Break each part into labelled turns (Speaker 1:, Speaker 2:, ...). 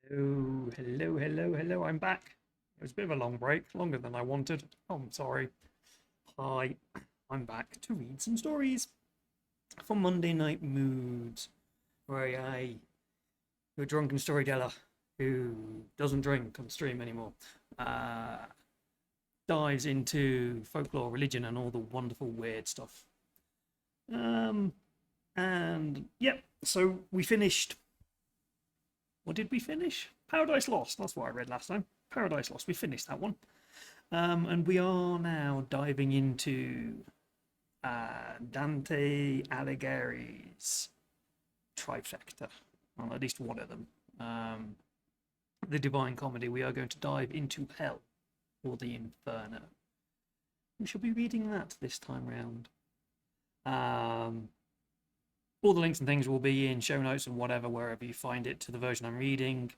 Speaker 1: Hello, hello, hello, hello. I'm back. It was a bit of a long break, longer than I wanted. Oh, I'm sorry. Hi, I'm back to read some stories for Monday Night Moods, where a drunken storyteller who doesn't drink on stream anymore, uh, dives into folklore, religion, and all the wonderful weird stuff. Um, and yep, so we finished. What did we finish? Paradise Lost. That's what I read last time. Paradise Lost. We finished that one. And we are now diving into Dante Alighieri's trifecta, well, at least one of them. The Divine Comedy. We are going to dive into Hell, or the Inferno. We shall be reading that this time round. All the links and things will be in show notes and whatever, wherever you find it, to the version I'm reading.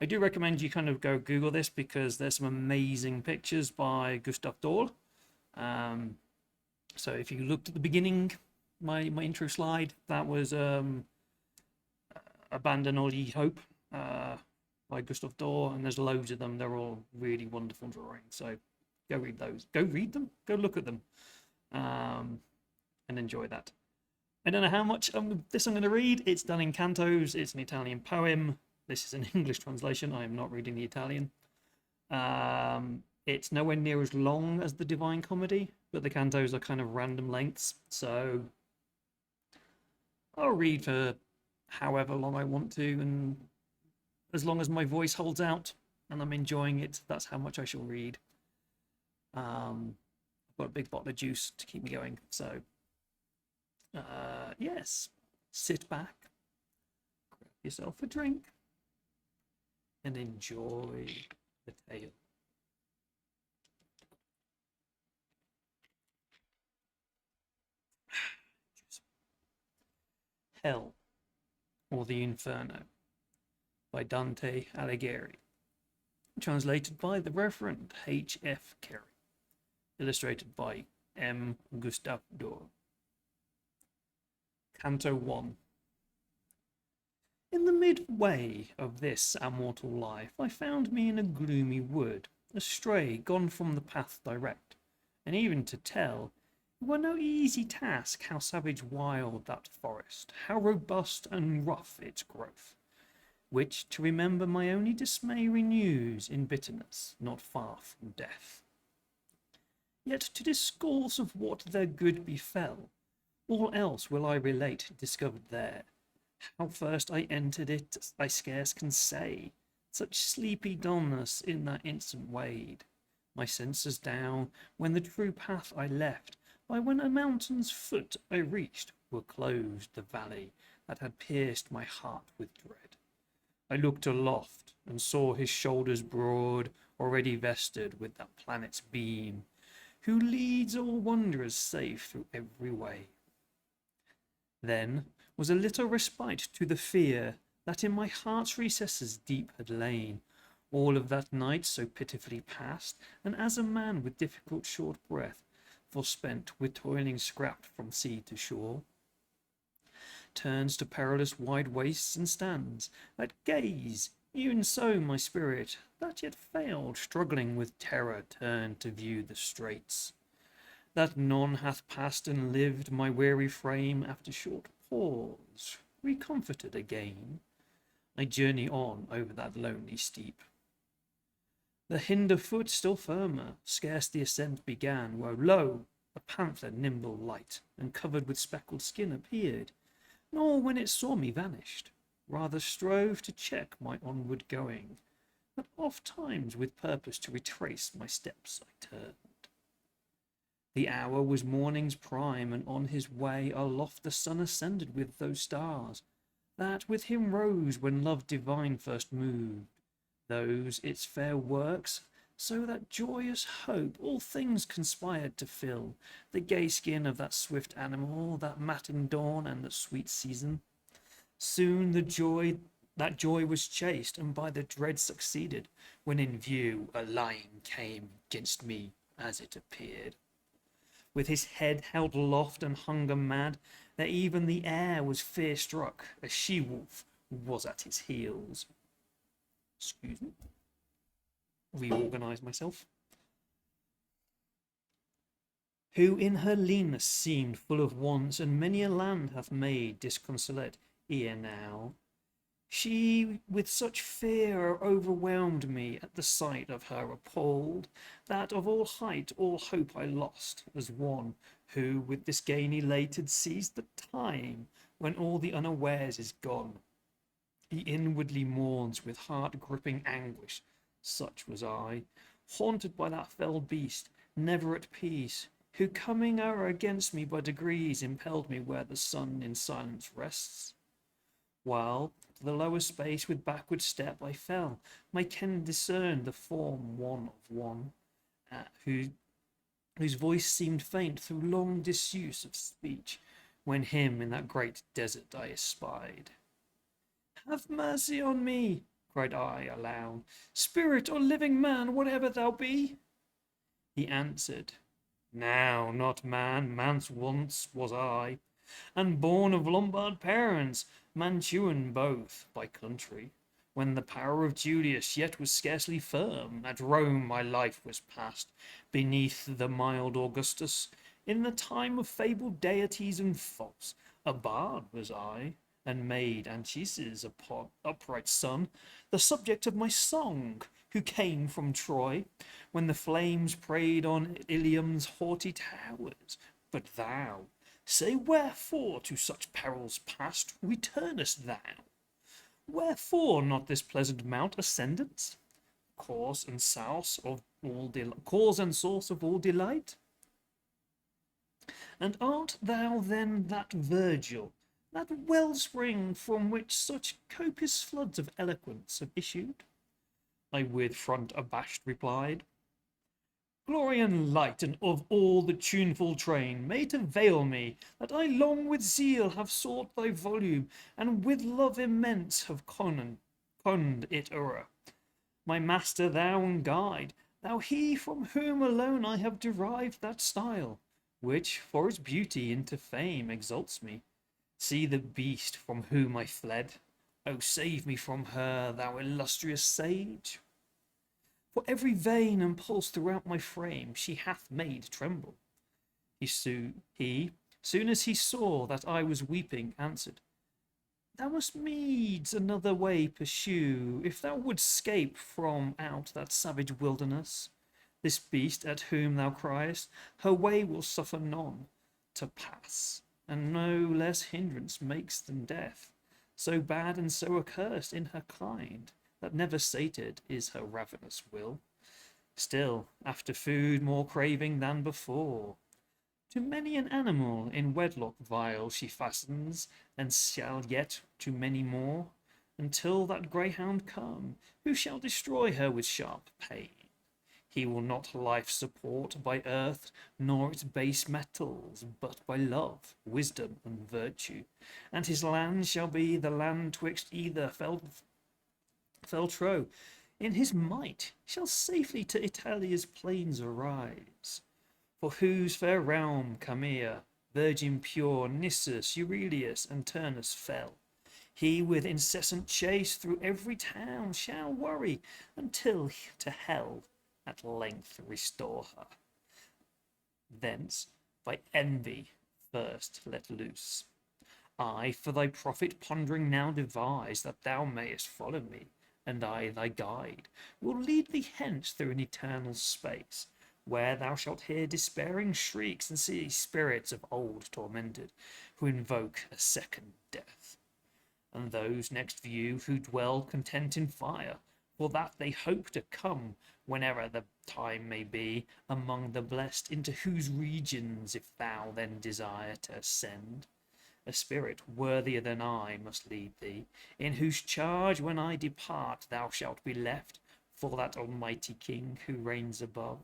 Speaker 1: I do recommend you kind of go Google this because there's some amazing pictures by Gustav Dahl. So if you looked at the beginning, my intro slide, that was Abandon All Ye Hope by Gustav Dahl, and there's loads of them. They're all really wonderful drawings. So go read those. Go read them. Go look at them, and enjoy that. I don't know how much this I'm going to read. It's done in cantos. It's an Italian poem. This is an English translation. I am not reading the Italian. It's nowhere near as long as the Divine Comedy, but the cantos are kind of random lengths. So I'll read for however long I want to, and as long as my voice holds out and I'm enjoying it, that's how much I shall read. I've got a big bottle of juice to keep me going. So yes, sit back, grab yourself a drink, and enjoy the tale. Hell, or the Inferno, by Dante Alighieri, translated by the Reverend H.F. Carey, illustrated by M. Gustav Dahl. Canto 1. In the midway of this our mortal life, I found me in a gloomy wood, astray, gone from the path direct, and even to tell, it were no easy task how savage wild that forest, how robust and rough its growth, which to remember my only dismay renews in bitterness, not far from death. Yet to discourse of what their good befell, all else will I relate discovered there. How first I entered it, I scarce can say. Such sleepy dullness in that instant weighed my senses down, when the true path I left, by when a mountain's foot I reached, were closed the valley that had pierced my heart with dread. I looked aloft, and saw his shoulders broad, already vested with that planet's beam, who leads all wanderers safe through every way. Then was a little respite to the fear that in my heart's recesses deep had lain, all of that night so pitifully past, and as a man with difficult short breath, forspent with toiling scrapped from sea to shore, turns to perilous wide wastes and stands at gaze, even so my spirit, that yet failed, struggling with terror, turned to view the straits that none hath passed and lived, my weary frame after short pause recomforted again. I journey on over that lonely steep. The hinder foot still firmer, scarce the ascent began, where lo, a panther nimble light, and covered with speckled skin appeared, nor when it saw me vanished, rather strove to check my onward going, but oft times with purpose to retrace my steps I turned. The hour was morning's prime, and on his way aloft the sun ascended with those stars that with him rose when love divine first moved, those its fair works, so that joyous hope all things conspired to fill the gay skin of that swift animal, that matin dawn and the sweet season. Soon that joy was chased, and by the dread succeeded, when in view a lion came against me as it appeared, with his head held aloft and hunger mad, that even the air was fear struck, a she-wolf was at his heels. Excuse me. Reorganise myself. Who in her leanness seemed full of wants, and many a land hath made disconsolate ere now. She with such fear overwhelmed me at the sight of her appalled, that of all height all hope I lost, as one who with this gain elated sees the time when all the unawares is gone. He inwardly mourns with heart-gripping anguish. Such was I, haunted by that fell beast, never at peace, who coming o'er against me by degrees impelled me where the sun in silence rests. While to the lower space with backward step I fell, my ken discerned the form one of one, whose voice seemed faint through long disuse of speech, when him in that great desert I espied. Have mercy on me, cried I aloud, spirit or living man, whatever thou be. He answered, now not man, man's once was I, and born of Lombard parents, Mantuan both by country. When the power of Julius yet was scarcely firm, at Rome my life was passed, beneath the mild Augustus, in the time of fabled deities and false. A bard was I, and made Anchises' upright son the subject of my song, who came from Troy, when the flames preyed on Ilium's haughty towers. But thou, say wherefore to such perils past returnest thou? Wherefore not this pleasant mount ascendance? Cause and source of all delight? And art thou then that Virgil, that wellspring from which such copious floods of eloquence have issued? I with front abashed replied, glory and light, and of all the tuneful train, may it avail me, that I long with zeal have sought thy volume, and with love immense have conned it o'er. My master thou and guide, thou he from whom alone I have derived that style, which for its beauty into fame exalts me. See the beast from whom I fled. O save me from her, thou illustrious sage. For every vein and pulse throughout my frame she hath made tremble. Soon as he saw that I was weeping, answered, thou must needs another way pursue, if thou wouldst scape from out that savage wilderness. This beast at whom thou criest, her way will suffer none to pass, and no less hindrance makes than death. So bad and so accursed in her kind, that never sated is her ravenous will. Still after food more craving than before. To many an animal in wedlock vile she fastens, and shall yet to many more, until that greyhound come, who shall destroy her with sharp pain. He will not life support by earth, nor its base metals, but by love, wisdom, and virtue. And his land shall be the land twixt either Feltro. In his might shall safely to Italia's plains arise. For whose fair realm Camilla, virgin pure, Nissus, Aurelius, and Turnus fell. He with incessant chase through every town shall worry, until to hell at length restore her. Thence by envy first let loose, I for thy profit pondering now devise, that thou mayest follow me, and I thy guide will lead thee hence through an eternal space, where thou shalt hear despairing shrieks, and see spirits of old tormented, who invoke a second death. And those next view who dwell content in fire, for that they hope to come, whenever the time may be, among the blessed, into whose regions, if thou then desire to ascend, a spirit worthier than I must lead thee, in whose charge when I depart thou shalt be left, for that almighty King who reigns above.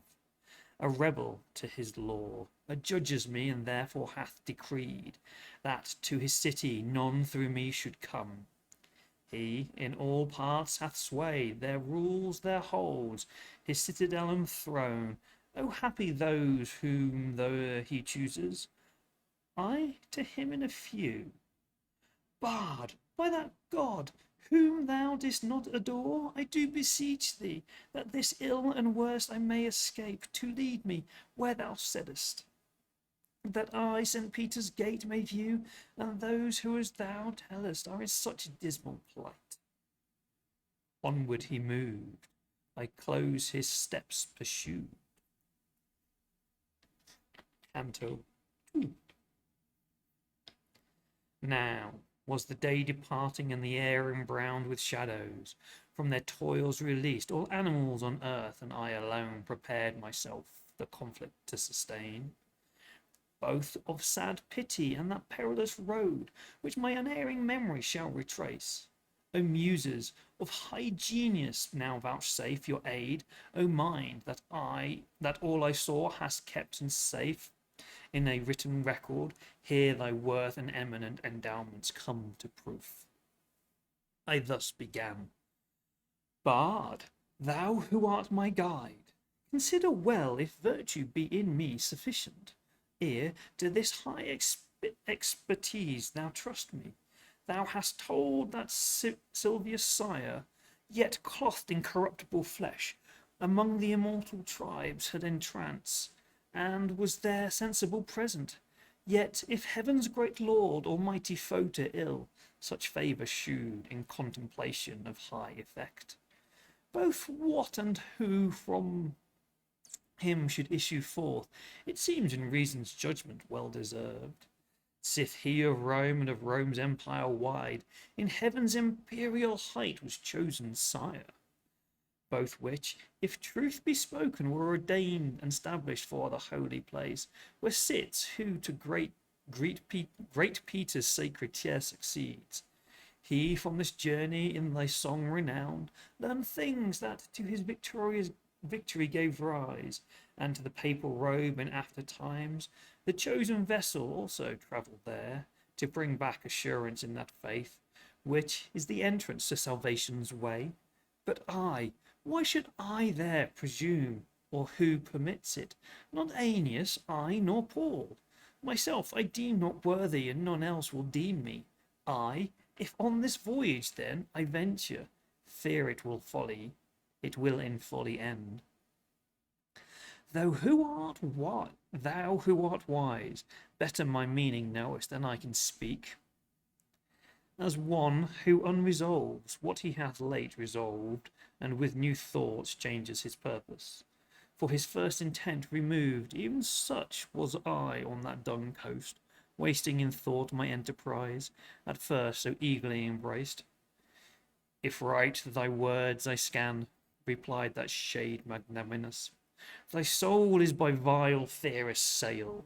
Speaker 1: A rebel to his law, adjudges me, and therefore hath decreed that to his city none through me should come. He in all parts hath sway, there rules, there holds his citadel and throne. O happy those whom though he chooses, I to him in a few. Bard, by that God, whom thou didst not adore, I do beseech thee, that this ill and worst I may escape, to lead me where thou saidst, that I St. Peter's gate may view, and those who, as thou tellest, are in such dismal plight. Onward he moved, I close his steps pursued. Canto 2. Now was the day departing, and the air embrowned with shadows. From their toils released, all animals on earth, and I alone prepared myself the conflict to sustain, both of sad pity and that perilous road which my unerring memory shall retrace. O Muses, of high genius, now vouchsafe your aid. O mind, that all I saw hast kept in safe in a written record, here thy worth and eminent endowments come to proof. I thus began. Bard, thou who art my guide, consider well if virtue be in me sufficient, ere to this high expertise thou trust me. Thou hast told that Silvia's sire, yet clothed in corruptible flesh, among the immortal tribes had entranced, and was there sensible present. Yet if heaven's great lord or mighty foe to ill such favour shewed in contemplation of high effect, both what and who from him should issue forth, it seems in reason's judgment well deserved. Sith he of Rome and of Rome's empire wide, in heaven's imperial height was chosen sire, both which, if truth be spoken, were ordained and established for the holy place, where sits who to great Peter's sacred chair succeeds. He from this journey in thy song renowned learned things that to his victory gave rise, and to the papal robe in after times. The chosen vessel also travelled there, to bring back assurance in that faith, which is the entrance to salvation's way. But why should I there presume, or who permits it? Not Aeneas, I, nor Paul. Myself I deem not worthy, and none else will deem me. If on this voyage then I venture, fear it will in folly end. Thou who art wise, better my meaning knowest than I can speak. As one who unresolves what he hath late resolved, and with new thoughts changes his purpose. For his first intent removed, even such was I on that dung coast, wasting in thought my enterprise, at first so eagerly embraced. If right thy words I scan, replied that shade magnanimous, thy soul is by vile fear assailed,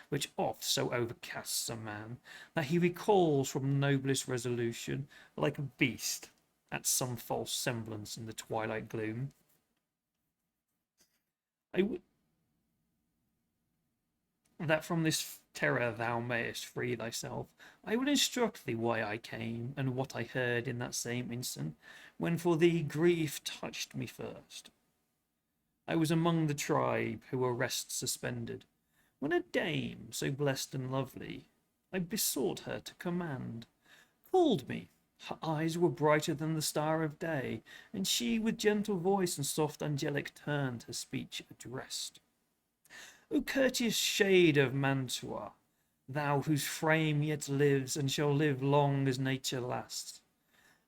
Speaker 1: which oft so overcasts a man, that he recoils from noblest resolution, like a beast, at some false semblance in the twilight gloom. That from this terror thou mayest free thyself, I will instruct thee why I came, and what I heard in that same instant, when for thee grief touched me first. I was among the tribe who were rest suspended, when a dame so blessed and lovely, I besought her to command, called me. Her eyes were brighter than the star of day, and she with gentle voice and soft angelic turn her speech addressed. O courteous shade of Mantua, thou whose frame yet lives and shall live long as nature lasts,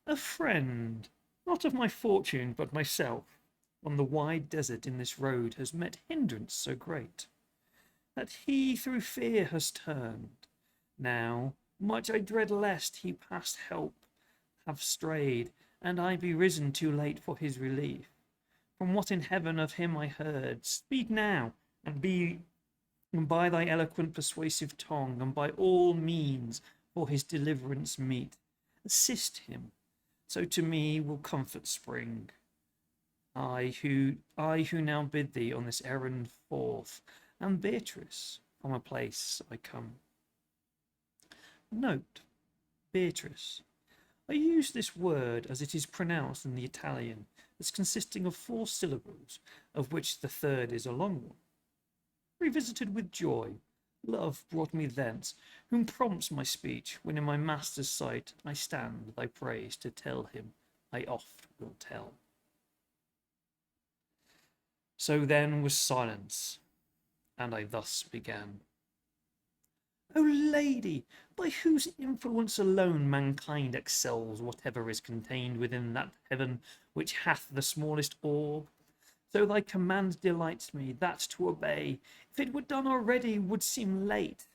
Speaker 1: a friend, not of my fortune but myself, on the wide desert in this road has met hindrance so great, that he through fear has turned. Now much I dread lest he past help have strayed, and I be risen too late for his relief. From what in heaven of him I heard, speak now, and by thy eloquent persuasive tongue, and by all means for his deliverance meet. Assist him, so to me will comfort spring. I who now bid thee on this errand forth, am Beatrice, from a place I come. Note, Beatrice. I use this word as it is pronounced in the Italian, as consisting of 4 syllables, of which the third is a long one. Revisited with joy, Love brought me thence, whom prompts my speech, when in my master's sight I stand thy praise to tell him I oft will tell. So then was silence, and I thus began. O lady, by whose influence alone mankind excels whatever is contained within that heaven which hath the smallest orb, so thy command delights me, that to obey, if it were done already, would seem late.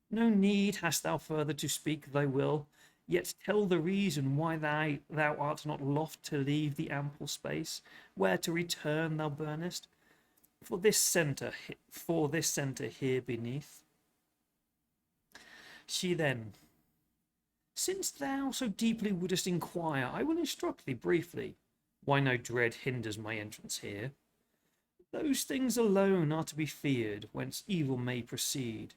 Speaker 1: No need hast thou further to speak thy will, yet tell the reason why thou art not loth to leave the ample space, where to return thou burnest, for this centre here beneath. She then, since thou so deeply wouldst inquire, I will instruct thee briefly, why no dread hinders my entrance here. Those things alone are to be feared, whence evil may proceed.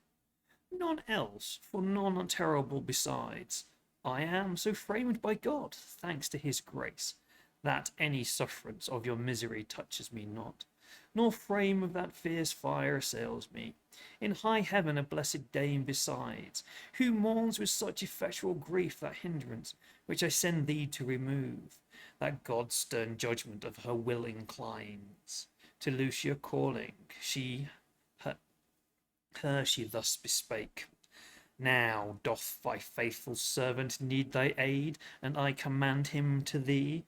Speaker 1: None else, for none are terrible besides. I am so framed by God, thanks to his grace, that any sufferance of your misery touches me not, nor flame of that fierce fire assails me. In high heaven a blessed dame besides, who mourns with such effectual grief that hindrance, which I send thee to remove, that God's stern judgment of her will inclines. To Lucia calling, her she thus bespake. Now doth thy faithful servant need thy aid, and I command him to thee.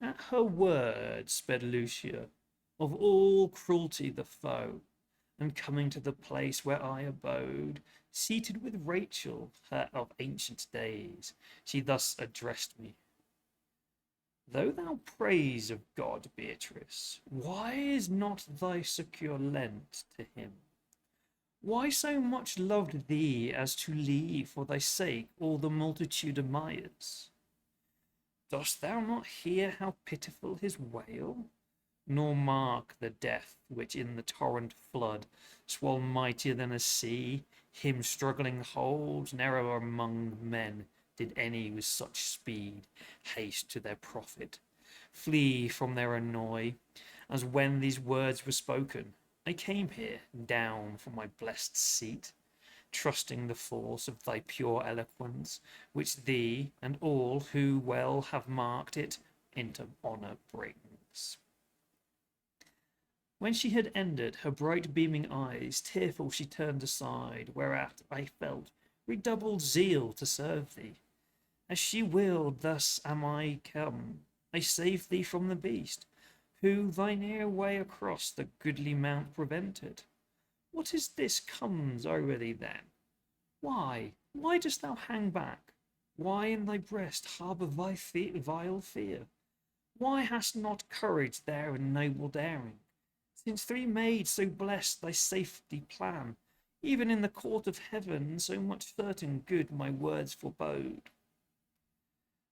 Speaker 1: At her word sped Lucia, of all cruelty the foe, and coming to the place where I abode, seated with Rachel, her of ancient days, she thus addressed me. Though thou praise of God, Beatrice, why is not thy succour lent to him? Why so much loved thee as to leave for thy sake all the multitude admires? Dost thou not hear how pitiful his wail? Nor mark the death which in the torrent flood, swell mightier than a sea, him struggling holds, ne'er among men did any with such speed haste to their profit, flee from their annoy, as when these words were spoken. I came here down from my blessed seat, trusting the force of thy pure eloquence, which thee and all who well have marked it into honour brings. When she had ended, her bright beaming eyes, tearful she turned aside, whereat I felt redoubled zeal to serve thee. As she willed, thus am I come. I saved thee from the beast, who thy near way across the goodly mount prevented. What is this comes over thee then? Why dost thou hang back? Why in thy breast harbour thy vile fear? Why hast not courage there and noble daring? Since three maids so blessed thy safety plan, even in the court of heaven so much certain good my words forebode.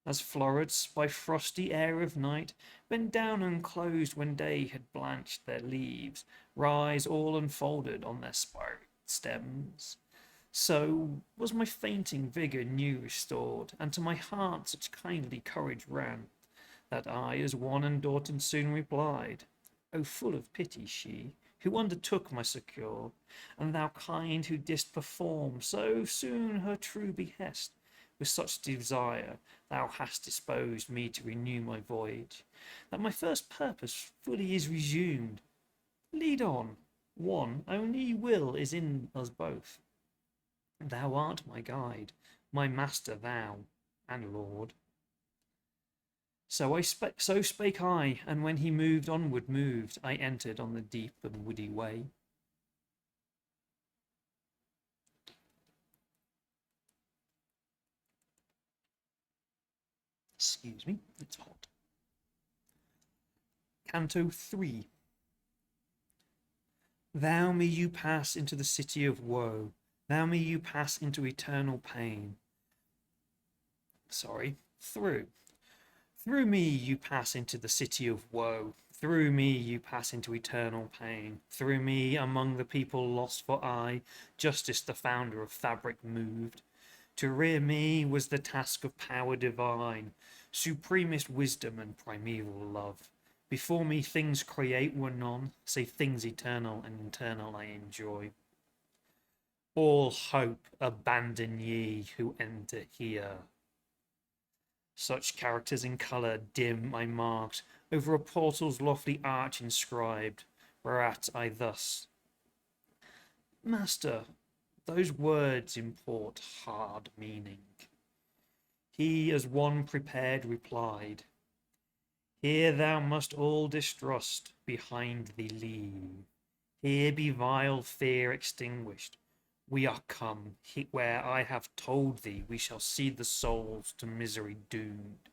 Speaker 1: As florets by frosty air of night bend down unclosed when day had blanched their leaves, rise all unfolded on their spired stems, so was my fainting vigour new restored, and to my heart such kindly courage ran, that I as one undaunted soon replied, O full of pity she, who undertook my succour, and thou kind who didst perform so soon her true behest, with such desire thou hast disposed me to renew my voyage, that my first purpose fully is resumed. Lead on, one only will is in us both. Thou art my guide, my master thou, and lord. So spake I, and when he onward moved, I entered on the deep and woody way. Excuse me, it's hot. Canto 3. Thou may you pass into the city of woe, thou may you pass into eternal pain. Through me you pass into the city of woe, through me you pass into eternal pain, through me among the people lost for I, justice the founder of fabric moved. To rear me was the task of power divine, supremest wisdom and primeval love. Before me things create were none, save things eternal and internal I enjoy. All hope abandon ye who enter here. Such characters in colour dim I marked over a portal's lofty arch inscribed, whereat I thus: Master, those words import hard meaning. He as one prepared replied, Here thou must all distrust behind thee leave. Here be vile fear extinguished. We are come where I have told thee we shall see the souls to misery doomed,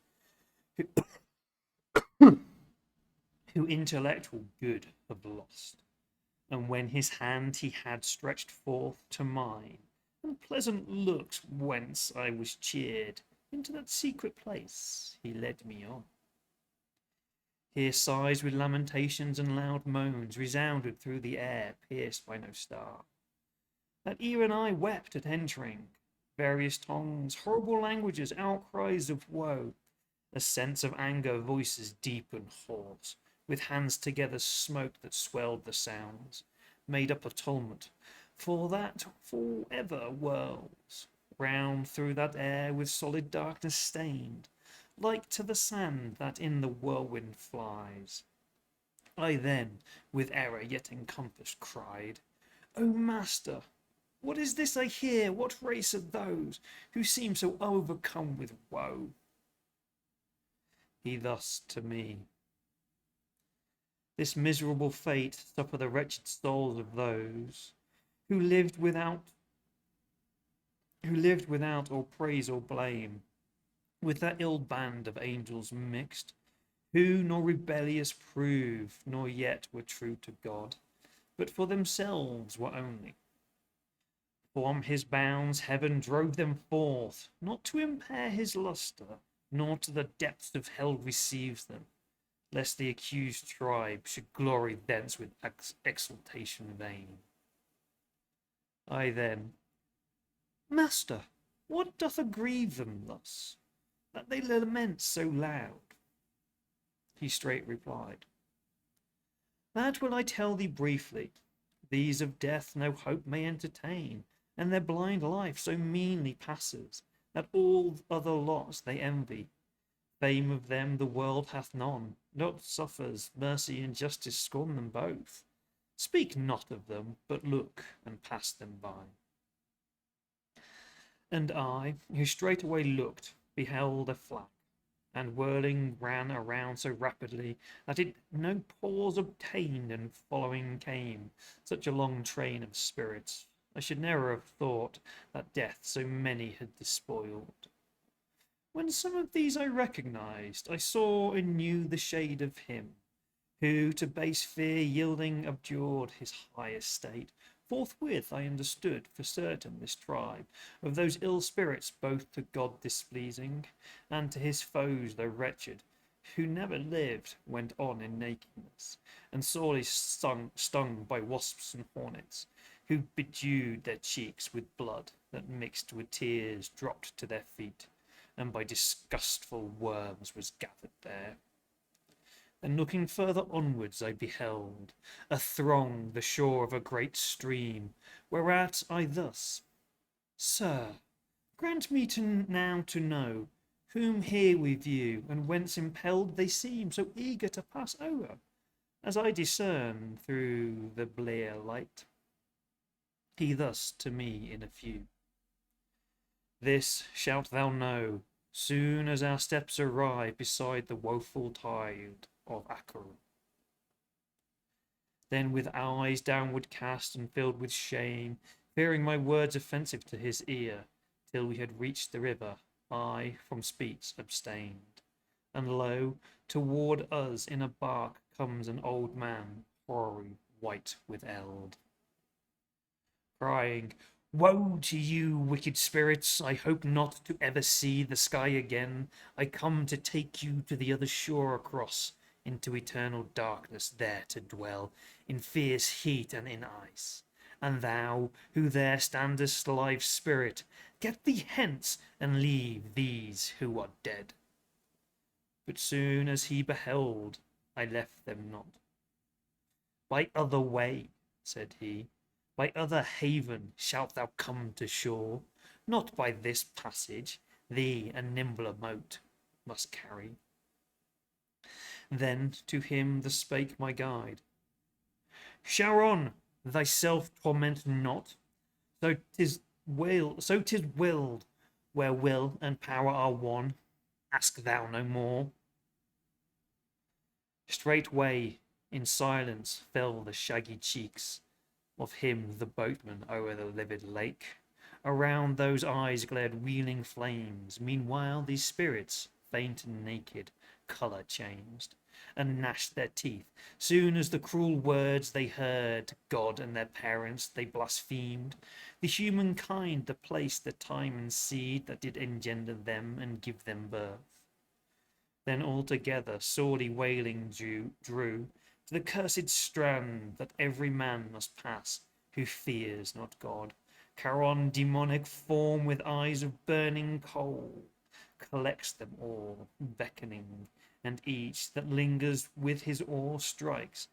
Speaker 1: who intellectual good have lost. And when his hand he had stretched forth to mine, and pleasant looks whence I was cheered, into that secret place he led me on. Here sighs with lamentations and loud moans resounded through the air, pierced by no star. That ear and eye wept at entering. Various tongues, horrible languages, outcries of woe. A sense of anger, voices deep and hoarse, with hands together smoke that swelled the sounds, made up a tumult, for that forever whirls round through that air with solid darkness stained, like to the sand that in the whirlwind flies. I then, with error yet encompassed, cried, O master, what is this I hear? What race are those who seem so overcome with woe? He thus to me: This miserable fate suffer the wretched souls of those who lived without or praise or blame, with that ill band of angels mixed, who nor rebellious proved, nor yet were true to God, but for themselves were only. From his bounds heaven drove them forth, not to impair his lustre, nor to the depths of hell receives them, lest the accused tribe should glory thence with exultation vain. I then: Master, what doth aggrieve them thus, that they lament so loud? He straight replied, That will I tell thee briefly. These of death no hope may entertain, and their blind life so meanly passes, that all other lots they envy. Fame of them the world hath none, not suffers, mercy and justice scorn them both. Speak not of them, but look and pass them by. And I, who straightway looked, beheld a flag, and whirling ran around so rapidly that it no pause obtained, and following came such a long train of spirits, I should ne'er have thought that death so many had despoiled. When some of these I recognized, I saw and knew the shade of him who, to base fear yielding, abjured his high estate. Forthwith I understood for certain this tribe of those ill spirits, both to God displeasing, and to his foes the wretched, who never lived, went on in nakedness, and sorely stung by wasps and hornets, who bedewed their cheeks with blood that mixed with tears dropped to their feet, and by disgustful worms was gathered there. And looking further onwards I beheld a throng the shore of a great stream, whereat I thus: Sir, grant me now to know whom here we view, and whence impelled they seem so eager to pass over, as I discern through the blear light. He thus to me in a few: This shalt thou know, soon as our steps arrive beside the woeful tide of Acheron. Then with eyes downward cast and filled with shame, fearing my words offensive to his ear, till we had reached the river, I from speech abstained. And lo, toward us in a bark comes an old man, hoary, white with eld, crying, Woe to you, wicked spirits! I hope not to ever see the sky again. I come to take you to the other shore across, into eternal darkness, there to dwell, in fierce heat and in ice. And thou, who there standest, live spirit, get thee hence, and leave these who are dead. But soon as he beheld, I left them not. By other way, said he, By other haven shalt thou come to shore, not by this passage thee a nimbler moat must carry. Then to him the spake my guide, Charon, thyself torment not, so 'tis willed, where will and power are one, ask thou no more. Straightway in silence fell the shaggy cheeks of him the boatman o'er the livid lake. Around those eyes glared wheeling flames. Meanwhile these spirits, faint and naked, colour changed, and gnashed their teeth. Soon as the cruel words they heard, God and their parents they blasphemed, the humankind, the place, the time and seed that did engender them and give them birth. Then all together, sorely wailing, drew to the cursed strand that every man must pass who fears not God. Charon, demonic form with eyes of burning coal, collects them all, beckoning, and each that lingers with his oar strikes,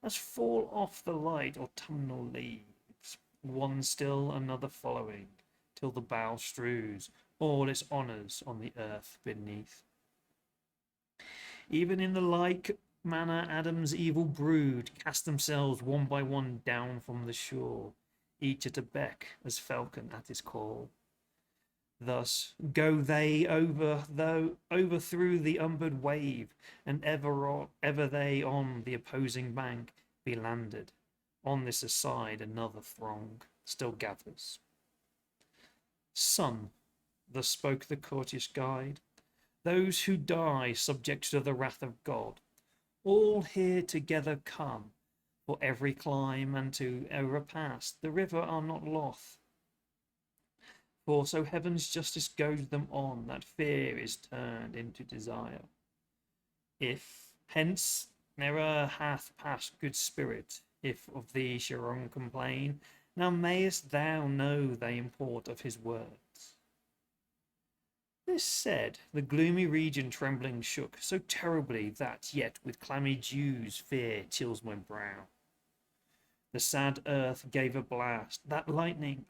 Speaker 1: as fall off the light autumnal leaves, one still, another following, till the bow strews all its honours on the earth beneath. Even in the like manner Adam's evil brood cast themselves one by one down from the shore, each at a beck as falcon at his call. Thus go they over through the umbered wave, and ever they on the opposing bank be landed. On this aside another throng still gathers. Son, thus spoke the courteous guide, those who die subject to the wrath of God, all here together come, for every clime and to ever pass the river are not loth. For so heaven's justice goads them on, that fear is turned into desire. If hence ne'er hath passed good spirit, if of thee Charon complain, now mayest thou know the import of his words. This said, the gloomy region trembling shook so terribly that yet with clammy dews fear chills my brow. The sad earth gave a blast, that lightning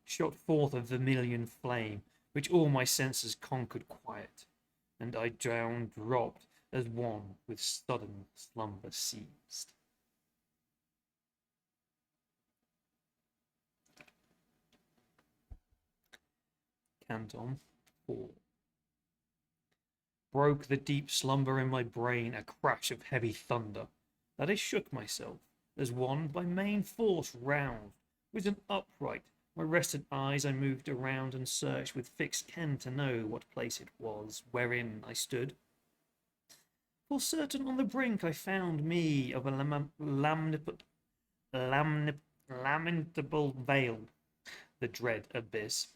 Speaker 1: shot forth a vermilion flame, which all my senses conquered quiet, and I dropped as one with sudden slumber seized. Canton 4. Broke the deep slumber in my brain a crash of heavy thunder, that I shook myself, as one by main force roused. With an upright, my rested eyes I moved around and searched with fixed ken to know what place it was wherein I stood. For certain on the brink I found me of a lamentable vale, the dread abyss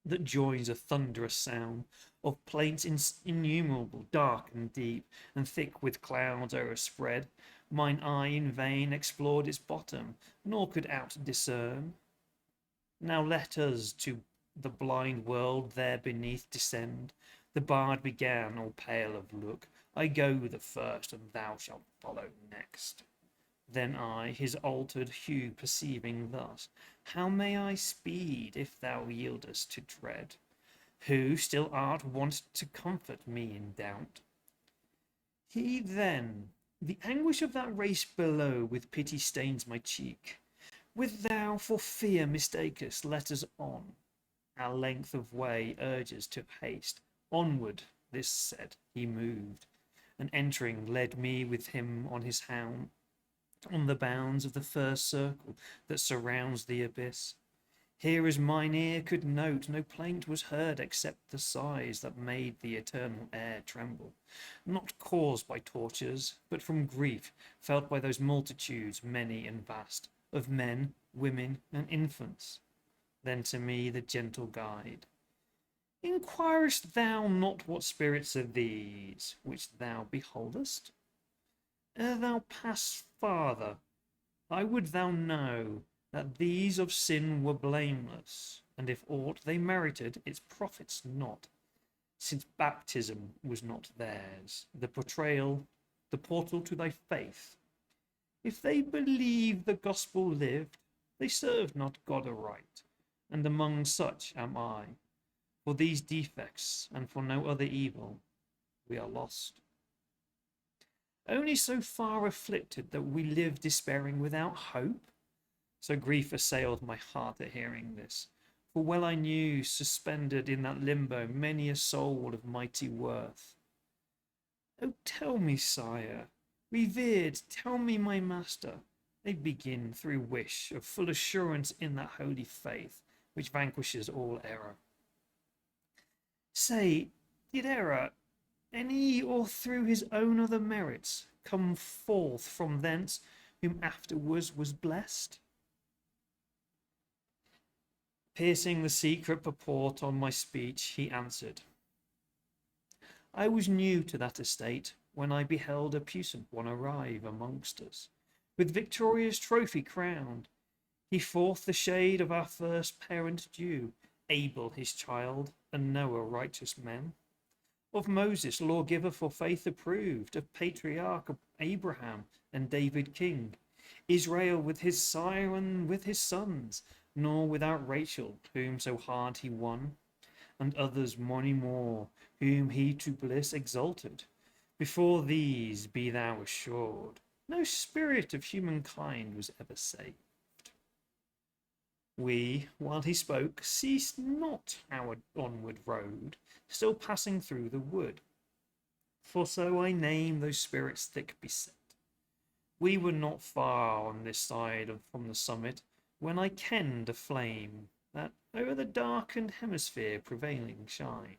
Speaker 1: that joins a thunderous sound of plaints innumerable, dark and deep, and thick with clouds o'erspread. Mine eye in vain explored its bottom, nor could aught discern. Now let us to the blind world there beneath descend. The bard began, all pale of look, I go the first, and thou shalt follow next. Then I, his altered hue perceiving thus, how may I speed if thou yieldest to dread, who still art wont to comfort me in doubt? He then, the anguish of that race below with pity stains my cheek. With thou for fear mistakest, let us on. Our length of way urges to haste. Onward, this said, he moved, and entering led me with him on his hound, on the bounds of the first circle that surrounds the abyss. Here as mine ear could note, no plaint was heard except the sighs that made the eternal air tremble, not caused by tortures, but from grief felt by those multitudes many and vast, of men, women, and infants. Then to me the gentle guide, inquirest thou not what spirits are these which thou beholdest? Ere thou pass farther, I would thou know that these of sin were blameless, and if aught they merited, it profits not, since baptism was not theirs, the portal to thy faith. If they believe the gospel lived, they serve not God aright, and among such am I. For these defects, and for no other evil, we are lost. Only so far afflicted that we live despairing without hope? So grief assailed my heart at hearing this. For well I knew, suspended in that limbo, many a soul of mighty worth. Oh, tell me, sire, revered, tell me, my master. They begin through wish of full assurance in that holy faith which vanquishes all error. Say, did error, any or through his own other merits, come forth from thence, whom afterwards was blessed? Piercing the secret purport on my speech, he answered, I was new to that estate when I beheld a puissant one arrive amongst us, with victorious trophy crowned. He forth the shade of our first parent due, Abel his child, and Noah righteous men. Of Moses lawgiver for faith approved, of patriarch of Abraham and David king, Israel with his sire and with his sons, nor without Rachel, whom so hard he won, and others many more, whom he to bliss exalted. Before these, be thou assured, no spirit of humankind was ever saved. We, while he spoke, ceased not our onward road, still passing through the wood. For so I name those spirits thick beset. We were not far on this side from the summit, when I kenned a flame that o'er the darkened hemisphere prevailing shined.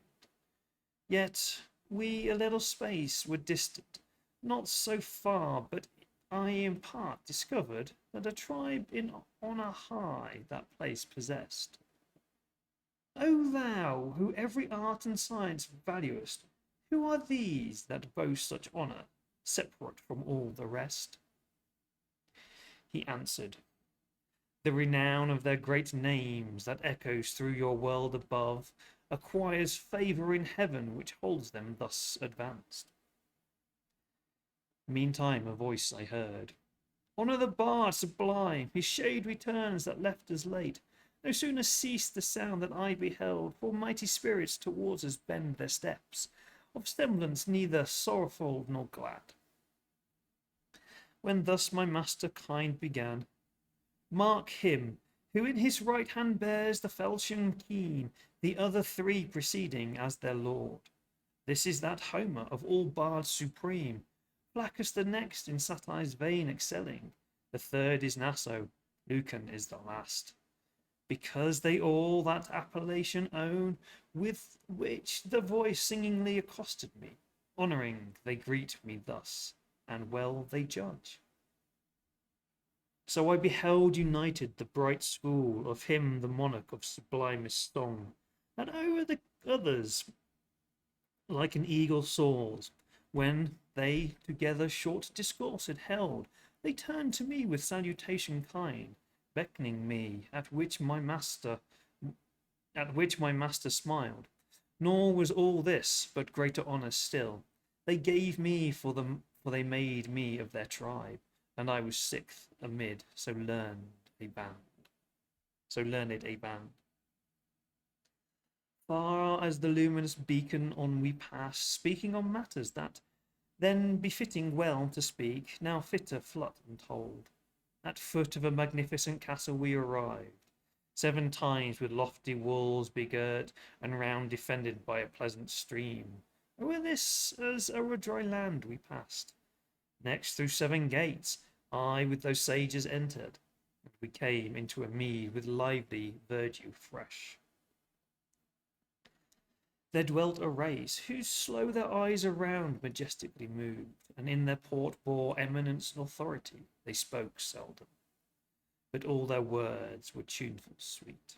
Speaker 1: Yet we a little space were distant, not so far, but I in part discovered that a tribe in honour high that place possessed. O thou, who every art and science valuest, who are these that boast such honour, separate from all the rest? He answered, the renown of their great names that echoes through your world above acquires favour in heaven which holds them thus advanced. Meantime a voice I heard, honour the bard sublime, his shade returns that left us late. No sooner ceased the sound that I beheld, for mighty spirits towards us bend their steps, of semblance neither sorrowful nor glad. When thus my master kind began, mark him, who in his right hand bears the falchion keen, the other three preceding as their lord. This is that Homer of all bards supreme, Flaccus the next in satire's vein excelling, the third is Naso, Lucan is the last. Because they all that appellation own, with which the voice singingly accosted me, honouring they greet me thus, and well they judge. So I beheld united the bright school of him the monarch of sublimest song, and o'er the others like an eagle soars. When they together short discourse had held, they turned to me with salutation kind, beckoning me, at which my master smiled. Nor was all this, but greater honour still. They gave me for they made me of their tribe, and I was sixth amid so learned a band. Far as the luminous beacon on we pass, speaking on matters that then befitting well to speak, now fitter flut and told. At foot of a magnificent castle we arrived, 7 times with lofty walls begirt, and round defended by a pleasant stream. O'er this as o'er dry land we passed. Next through 7 gates I with those sages entered, and we came into a mead with lively verdure fresh. There dwelt a race, whose slow their eyes around majestically moved, and in their port bore eminence and authority. They spoke seldom, but all their words were tuneful sweet.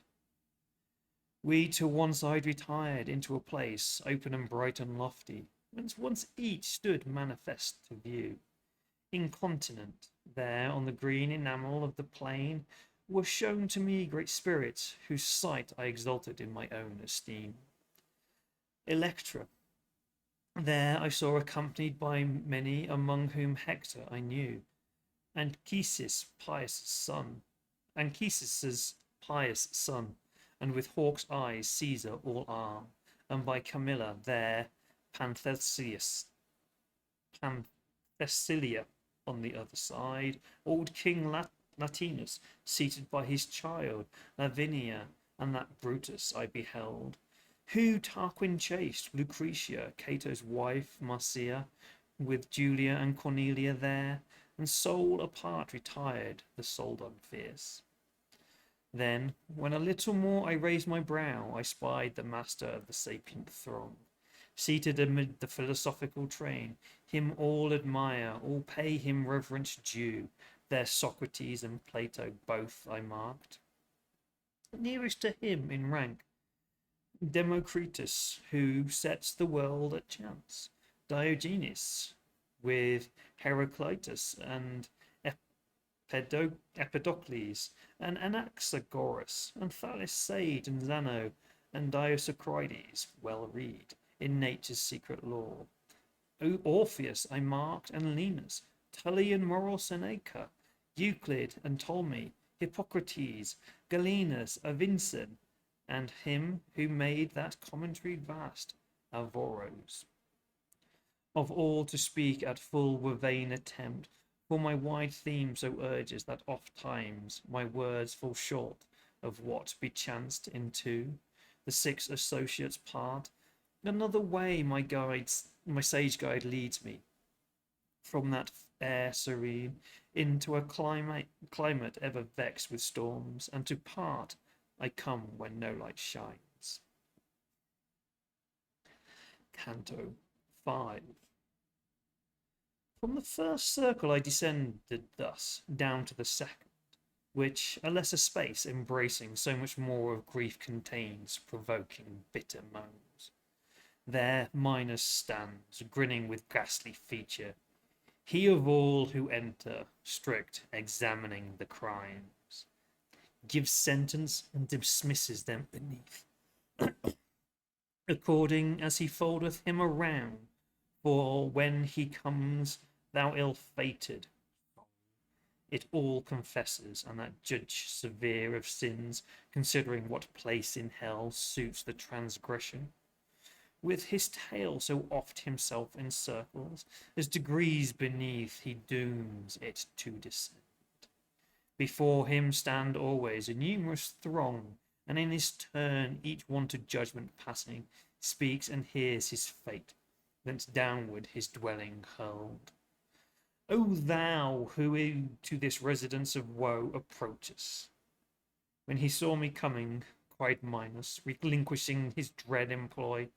Speaker 1: We to one side retired into a place, open and bright and lofty, whence once each stood manifest to view. Incontinent, there on the green enamel of the plain were shown to me great spirits, whose sight I exalted in my own esteem. Electra, there I saw accompanied by many, among whom Hector I knew, Anchises's pious son, and with hawk's eyes Caesar all arm, and by Camilla there Panthesius, Panthesilia on the other side, old King Latinus seated by his child Lavinia, and that Brutus I beheld, who Tarquin chased, Lucretia, Cato's wife, Marcia, with Julia and Cornelia there, and sole apart retired, the Soldan fierce. Then, when a little more I raised my brow, I spied the master of the sapient throng, seated amid the philosophical train. Him all admire, all pay him reverence due. There Socrates and Plato both I marked. Nearest to him in rank, Democritus, who sets the world at chance, Diogenes, with Heraclitus and Empedocles, and Anaxagoras, and Thales Sage, and Zeno, and Dioscorides, well read in nature's secret law. Orpheus I marked, and Linus, Tully and moral Seneca, Euclid and Ptolemy, Hippocrates, Galenus, Avincen, and him who made that commentary vast, Averroes. Of all to speak at full were vain attempt, for my wide theme so urges that oft times my words fall short of what bechanced into the six associates part. Another way my sage guide leads me, from that air serene into a climate ever vexed with storms, and to part I come when no light shines. Canto 5. From the first circle I descended thus down to the second, which a lesser space embracing so much more of grief contains, provoking bitter moans. There Minos stands, grinning with ghastly feature, he of all who enter, strict, examining the crimes, gives sentence and dismisses them beneath, according as he foldeth him around. For when he comes, thou ill-fated, it all confesses, and that judge severe of sins, considering what place in hell suits the transgression, with his tale so oft himself encircles, as degrees beneath he dooms it to descend. Before him stand always a numerous throng, and in his turn each one to judgment passing speaks and hears his fate, thence downward his dwelling hurled. O thou who to this residence of woe approachest! When he saw me coming, cried Minos, relinquishing his dread employ,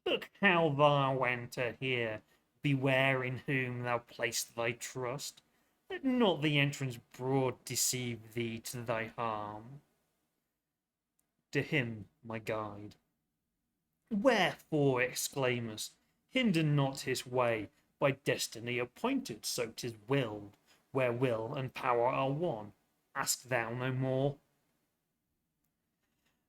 Speaker 1: look how thou enter here, beware in whom thou placed thy trust. Let not the entrance broad deceive thee to thy harm. To him, my guide, wherefore exclaimest? Hinder not his way, by destiny appointed, so 'tis willed, where will and power are one. Ask thou no more.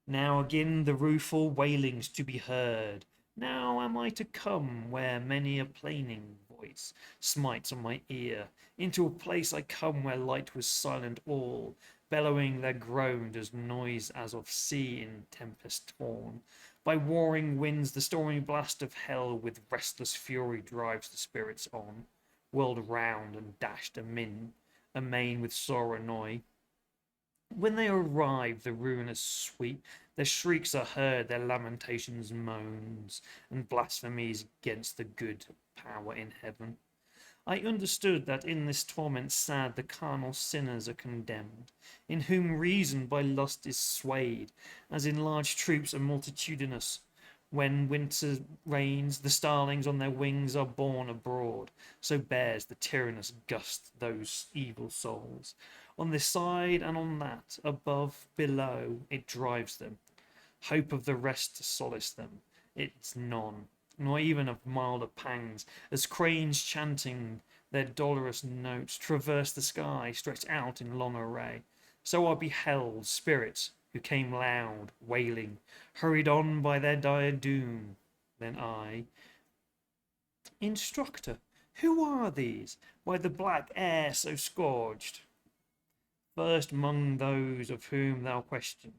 Speaker 1: Now again the rueful wailings to be heard. Now am I to come where many a plaining voice smites on my ear. Into a place I come where light was silent all, bellowing there groaned as noise as of sea in tempest torn. By warring winds the stormy blast of hell with restless fury drives the spirits on, whirled round and dashed amain with sore annoy. When they arrive the ruinous sweep, their shrieks are heard, their lamentations moans, and blasphemies against the good power in heaven. I understood that in this torment sad the carnal sinners are condemned, in whom reason by lust is swayed, as in large troops are multitudinous. When winter reigns, the starlings on their wings are borne abroad, so bears the tyrannous gust those evil souls. On this side and on that, above, below, it drives them. Hope of the rest to solace them, it's none, nor even of milder pangs, as cranes chanting their dolorous notes traverse the sky, stretched out in long array. So I beheld spirits who came loud, wailing, hurried on by their dire doom. Then I, instructor, Who are these? Why the black air so scourged? First among those of whom thou questioned,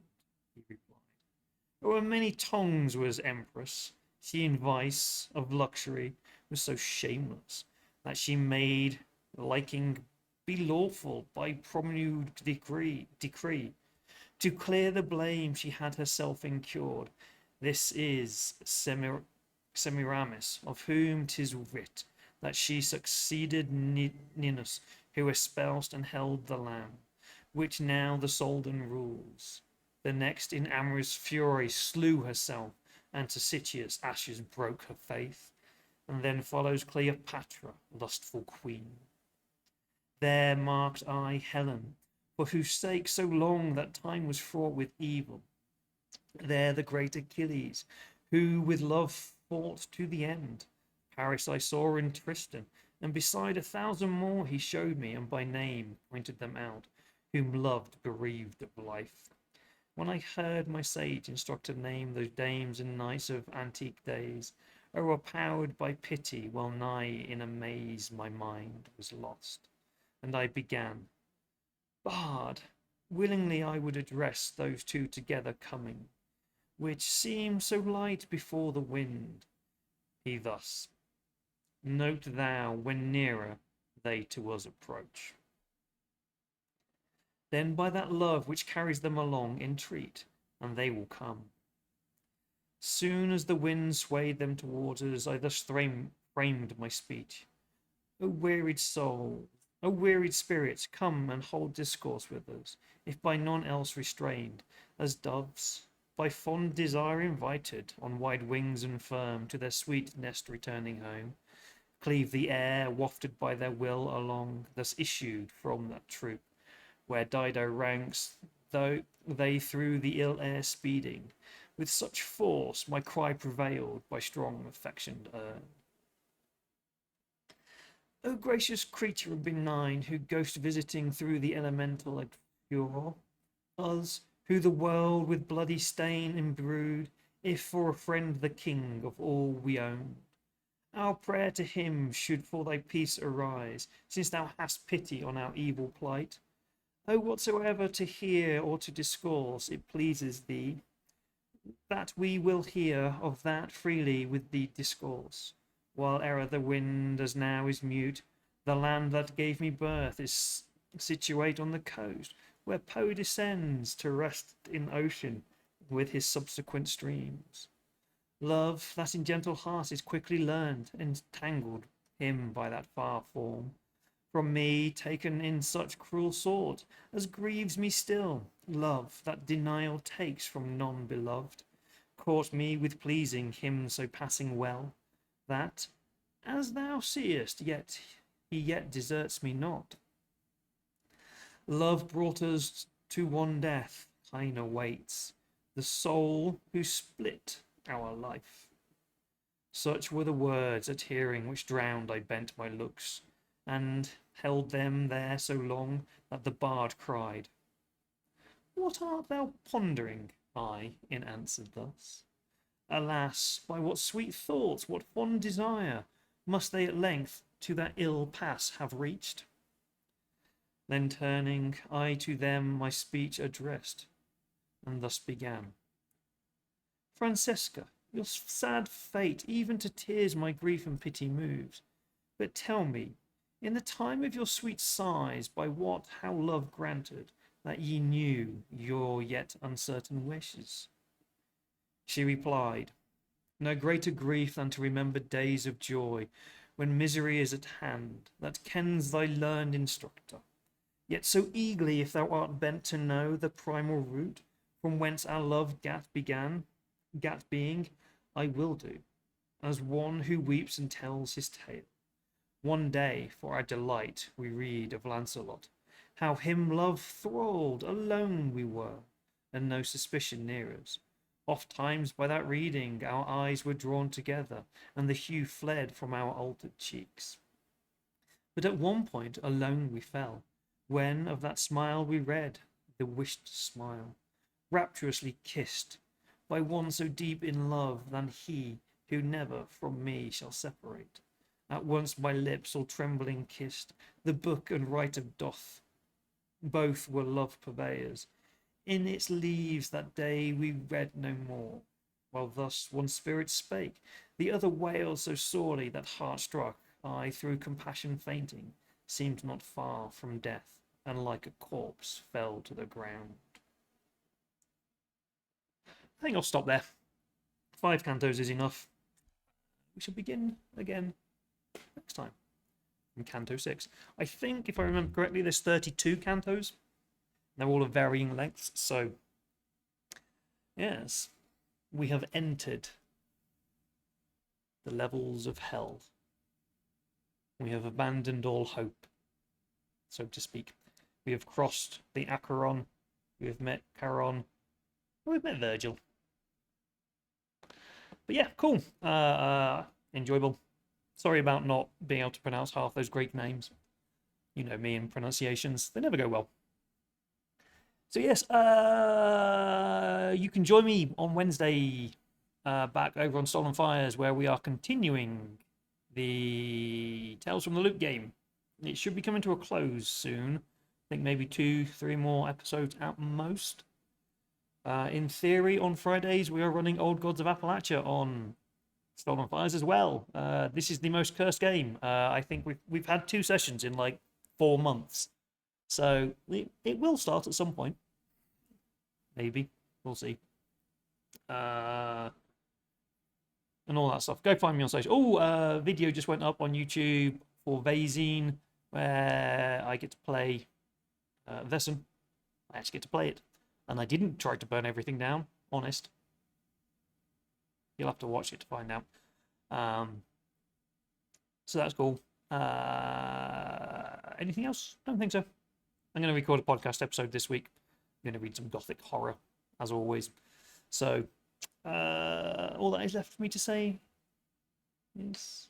Speaker 1: he replied. O'er many tongues was empress. She in vice of luxury was so shameless that she made liking be lawful by promulged decree. To clear the blame she had herself incurred. This is Semiramis, of whom 'tis writ that she succeeded Ninus, who espoused and held the land, which now the Soldan rules. The next in amorous fury slew herself, and to Sitius' ashes broke her faith. And then follows Cleopatra, lustful queen. There marked I Helen, for whose sake so long that time was fraught with evil. There the great Achilles, who with love fought to the end. Paris I saw in Tristan, and beside 1,000 more he showed me, and by name pointed them out, whom loved bereaved of life. When I heard my sage instructor name those dames and knights of antique days, o'erpowered by pity, well nigh in amaze my mind was lost, and I began, Bard, willingly I would address those two together coming, which seem so light before the wind. He thus, note thou when nearer they to us approach. Then by that love which carries them along entreat, and they will come. Soon as the wind swayed them towards us, I thus framed my speech. O wearied soul, O wearied spirits, come and hold discourse with us, if by none else restrained, as doves, by fond desire invited, on wide wings and firm, to their sweet nest returning home, cleave the air, wafted by their will along, thus issued from that troop, where Dido ranks, though they through the ill air speeding, with such force my cry prevailed, by strong affection earned. O gracious creature benign, who ghost visiting through the elemental obscure, us, who the world with bloody stain imbrued, if for a friend the king of all we owned. Our prayer to him should for thy peace arise, since thou hast pity on our evil plight. O whatsoever to hear or to discourse it pleases thee, that we will hear of that freely with thee discourse. While e'er the wind as now is mute, the land that gave me birth is situate on the coast, where Po descends to rest in ocean with his subsequent streams. Love that in gentle heart is quickly learned, entangled him by that far form, from me taken in such cruel sort as grieves me still. Love that denial takes from none beloved, caught me with pleasing him so passing well, that, as thou seest, yet he yet deserts me not. Love brought us to one death, kind awaits the soul who split our life. Such were the words at hearing which drowned I bent my looks, and held them there so long that the bard cried, What art thou pondering? I in answered thus, Alas, by what sweet thoughts, what fond desire, must they at length to that ill pass have reached? Then turning, I to them my speech addressed, and thus began. Francesca, your sad fate even to tears my grief and pity moves. But tell me, in the time of your sweet sighs, by what how love granted, that ye knew your yet uncertain wishes? She replied, No greater grief than to remember days of joy, when misery is at hand, that kens thy learned instructor. Yet so eagerly, if thou art bent to know the primal root, from whence our love gat being, I will do, as one who weeps and tells his tale. One day, for our delight, we read of Lancelot, how him love thralled, alone we were, and no suspicion near us. Oft times by that reading our eyes were drawn together, and the hue fled from our altered cheeks. But at one point alone we fell, when of that smile we read, the wished smile, rapturously kissed, by one so deep in love than he who never from me shall separate. At once my lips all trembling kissed the book and right of doth. Both were love purveyors. In its leaves that day we read no more. While thus one spirit spake, the other wailed so sorely that heart struck I through compassion fainting, seemed not far from death, and like a corpse fell to the ground. I think I'll stop there. 5 cantos is enough. We shall begin again next time in Canto 6. I think, if I remember correctly, there's 32 cantos. They're all of varying lengths, so yes, we have entered the levels of hell. We have abandoned all hope, so to speak. We have crossed the Acheron. We have met Charon. We've met Virgil. But yeah, cool. Enjoyable. Sorry about not being able to pronounce half those Greek names. You know me and pronunciations. They never go well. So yes, you can join me on Wednesday back over on Stolen Fires, where we are continuing the Tales from the Loop game. It should be coming to a close soon. I think maybe 2-3 more episodes at most. In theory, on Fridays, we are running Old Gods of Appalachia on Stolen Fires as well. This is the most cursed game. I think we've had 2 sessions in like 4 months. So it will start at some point. Maybe. We'll see. And all that stuff. Go find me on social. Oh, video just went up on YouTube for Vazine, where I get to play Vessen. I actually get to play it. And I didn't try to burn everything down, honest. You'll have to watch it to find out. So that's cool. Anything else? Don't think so. I'm going to record a podcast episode this week. I'm going to read some gothic horror, as always. So, all that is left for me to say is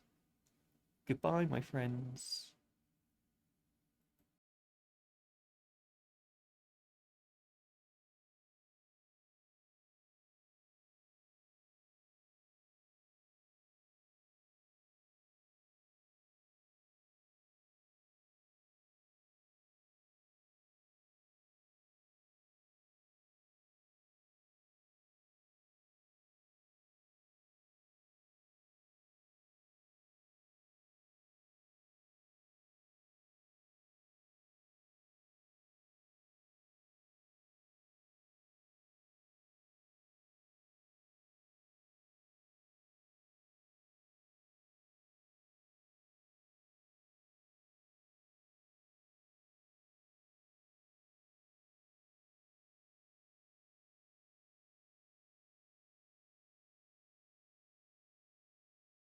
Speaker 1: goodbye, my friends.